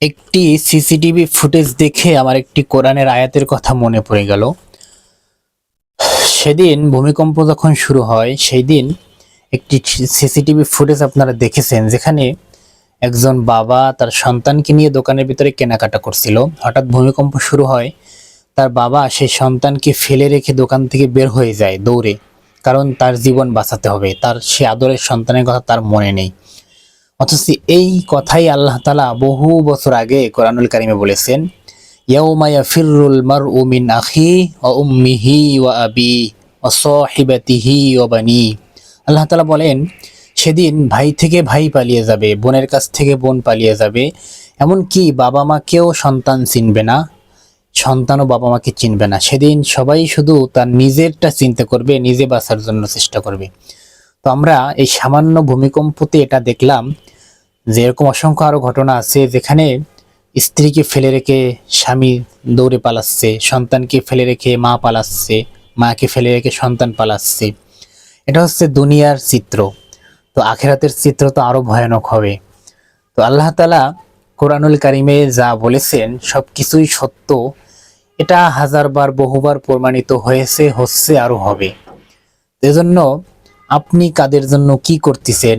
একটি CCTV footage দেখে আমার একটি কোরআনের আয়াতের কথা মনে পড়ে গেল। সেদিন ভূমিকম্প যখন শুরু হয় সেই দিন একটি সিসিটিভি ফুটেজ আপনারা দেখেছেন, যেখানে একজন বাবা তার সন্তানকে নিয়ে দোকানের ভিতরে কেনাকাটা করছিল। হঠাৎ ভূমিকম্প শুরু হয়, তার বাবা সেই সন্তানকে ফেলে রেখে দোকান থেকে বের হয়ে যায় দৌড়ে, কারণ তার জীবন বাঁচাতে হবে, তার সে আদরের সন্তানের কথা তার মনে নেই। অথচ এই কথাই আল্লাহ তাআলা বহু বছর আগে কোরআনুল কারিমে বলেছেন, ইয়াউমা ইয়াফিরুল মারউ মিন আখি ওয়া উম্মিহি ওয়া আবি ওয়া সাহিবাতিহি ওয়া বানি। আল্লাহ তাআলা বলেন, সেদিন ভাই থেকে ভাই পালিয়ে যাবে, বোনের কাছ থেকে বোন পালিয়ে যাবে, এমনকি বাবা মাকেও সন্তান চিনবে না, সন্তানও বাবা মাকে চিনবে না। সেদিন সবাই শুধু তার নিজেরটা চিন্তা করবে, নিজে বাঁচার জন্য চেষ্টা করবে। তো আমরা এই সামান্য ভূমিকম্পতে এটা দেখলাম যে এরকম অসংখ্য আরো ঘটনা আছে, যেখানে স্ত্রীকে ফেলে রেখে স্বামী দৌড়ে পালাচ্ছে, সন্তানকে ফেলে রেখে মা পালাচ্ছে, মাকে ফেলে রেখে সন্তান পালাচ্ছে। এটা হচ্ছে দুনিয়ার চিত্র। তো আখিরাতের চিত্র তো আরো ভয়ানক হবে। তো আল্লাহ তাআলা কোরআনুল কারিমে যা বলেছেন সবকিছুই সত্য। এটা হাজারবার বহুবার প্রমাণিত হয়েছে, হচ্ছে, আরো হবে। এজন্য আপনি কাদের জন্য কি করতেছেন?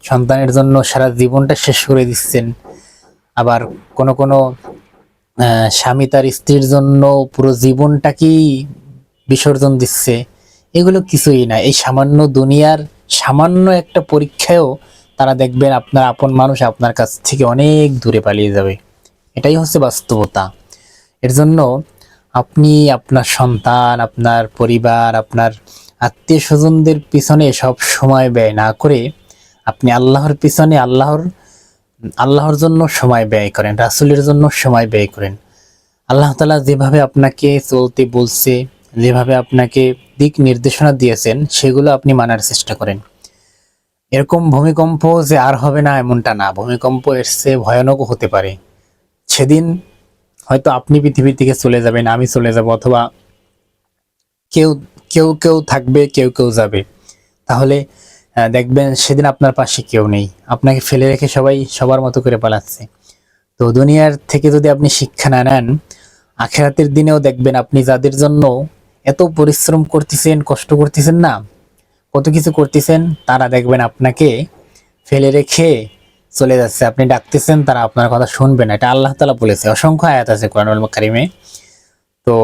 সন্তানের জন্য সারা জীবনটা শেষ করে দিচ্ছেন, আবার কোন কোন স্বামী তার স্ত্রীর জন্য পুরো জীবনটাকেই বিসর্জন দিচ্ছে। এগুলো কিছুই না, এই সামান্য দুনিয়ার সামান্য একটা পরীক্ষায়ও তারা দেখবেন আপনার আপন মানুষ আপনার কাছ থেকে অনেক দূরে পালিয়ে যাবে। এটাই হচ্ছে বাস্তবতা। এর জন্য আপনি আপনার সন্তান, আপনার পরিবার, আপনার আত্মীয় স্বজনদের পিছনে সব সময় ব্যয় না করে আপনি আল্লাহর পিছনে, আল্লাহর জন্য সময় ব্যয় করেন, রাসূলের জন্য সময় ব্যয় করেন। আল্লাহ তাআলা যেভাবে আপনাকে চলতে বলছে, যেভাবে আপনাকে দিক নির্দেশনা দিয়েছেন, সেগুলো আপনি মানার চেষ্টা করেন। এরকম ভূমিকম্প যে আর হবে না এমনটা না, ভূমিকম্প এর চেয়ে ভয়ানকও হতে পারে। সেদিন হয়তো আপনি পৃথিবী থেকে চলে যাবেন, আমি চলে যাব, অথবা কেউ কেউ কেউ থাকবে, কেউ কেউ যাবে। তাহলে দেখবেন সেদিন আপনার পাশে কেউ নেই, আপনাকে ফেলে রেখে সবাই সবার মতো করে পালাচ্ছে। তো দুনিয়ার থেকে যদি আপনি শিক্ষা না নেন, আখিরাতের দিনেও দেখবেন আপনি যাদের জন্য এত পরিশ্রম করতেছেন, কষ্ট করতেছেন না, কত কিছু করতেছেন, তারা দেখবেন আপনাকে ফেলে রেখে চলে যাচ্ছে। আপনি ডাকতেছেন, তারা আপনার কথা শুনবে না। এটা আল্লাহ তাআলা বলেছে, অসংখ্য আয়াত আছে কোরআনুল কারিমে। তো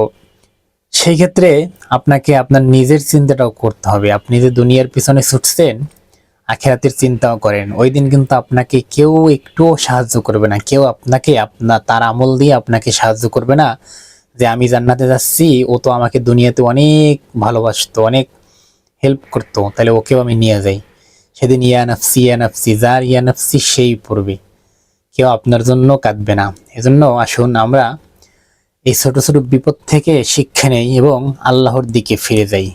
সেই ক্ষেত্রে আপনাকে আপনার নিজের চিন্তাটাও করতে হবে। আপনি যে দুনিয়ার পিছনে ছুটছেন, আখিরাতের চিন্তাও করেন। ওই দিন কিন্তু আপনাকে কেউ একটুও সাহায্য করবে না, কেউ আপনাকে তার আমল দিয়ে আপনাকে সাহায্য করবে না যে আমি জান্নাতে যাচ্ছি, ও তো আমাকে দুনিয়াতে অনেক ভালোবাসতো, অনেক হেল্প করতো, তাহলে ওকেও আমি নিয়ে যাই। সেদিন ইয়া নাফসি ইয়া নাফসি, যার ইয়া নাফসি সেই পড়বে, কেউ আপনার জন্য কাঁদবে না। এজন্য আসুন আমরা এই ছোট ছোট বিপদ থেকে শিক্ষা নেই এবং আল্লাহর দিকে ফিরে যাই।